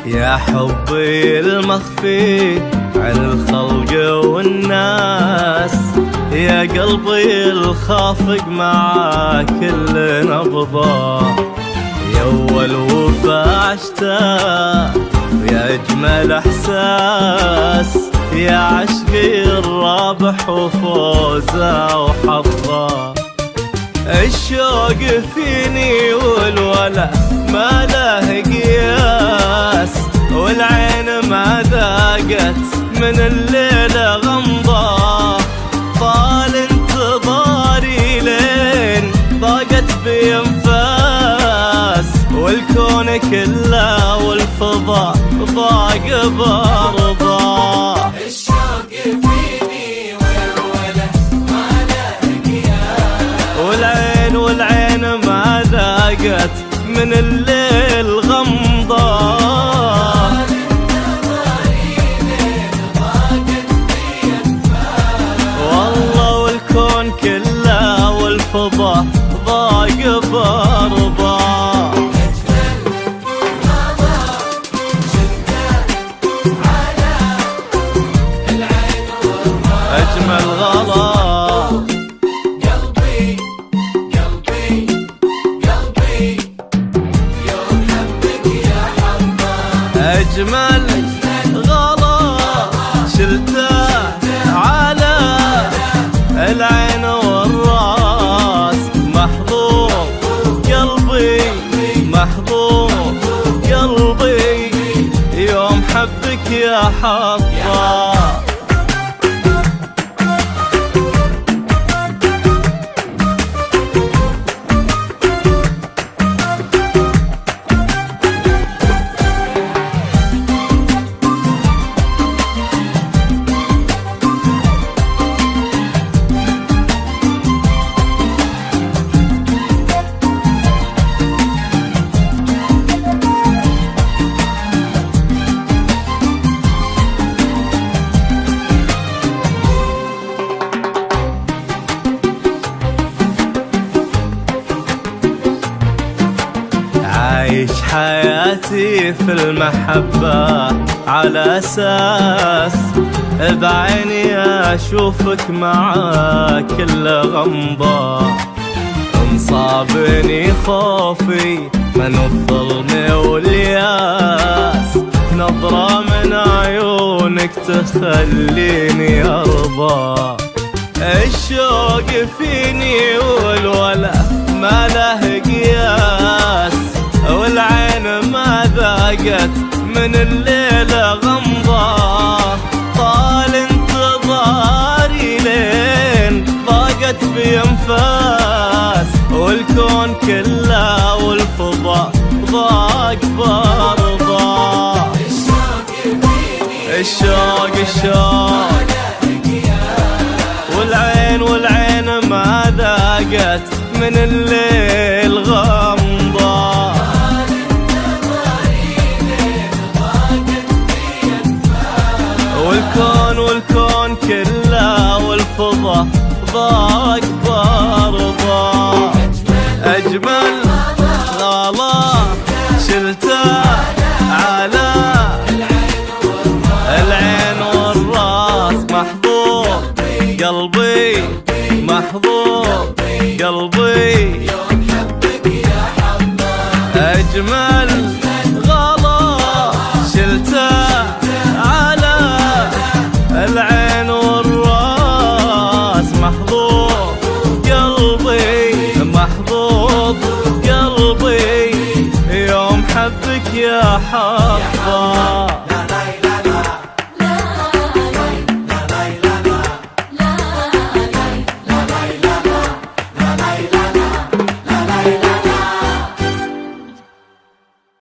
يا حبي المخفي عن الخلق والناس، يا قلبي الخافق مع كل نبضة، يا أول وفا عشته يا أجمل إحساس، يا عشقي الرابح وفوزه وحظه. الشوق فيني والولا ما له قياس، والعين ما ذاقت من الليل غمضة، طال انتظاري لين ضاقت بأنفاس، والكون كله والفضاء ضاق برضا. الشوق فيني والولا ما له قياس، والعين ما ذاقت من الليل غمضة، والله والكون كله والفضاء ضاق برضا. أجمل غلا قلبي قلبي قلبي يوم حبك يا حبه، أجمل غلا شلته على العين والراس، محظوظ قلبي محظوظ قلبي يوم حبك يا حظه. عايش حياتي في المحبة على أساس بعيني أشوفك مع كل غمضة، انصابني خوفي من الظلم والياس، نظرة من عيونك تخليني أرضى. الشوق فيني والولا ما له قياس، والعين ما ذاقت من الليل غمضة، طال انتظاري لين ضاقت بأنفاس، والكون كله والفضاء ضاق برضا. الشوق والعين ما ذاقت من الليل غمضة، والكون كله والفضاء ضاق برضا. أجمل غلا شلته على العين والراس، محظوظ قلبي محظوظ قلبي يوم حبك يا حبه. أجمل غلا شلته على العين والراس، محظوظ قلبي محظوظ قلبي يوم حبك يا حظه.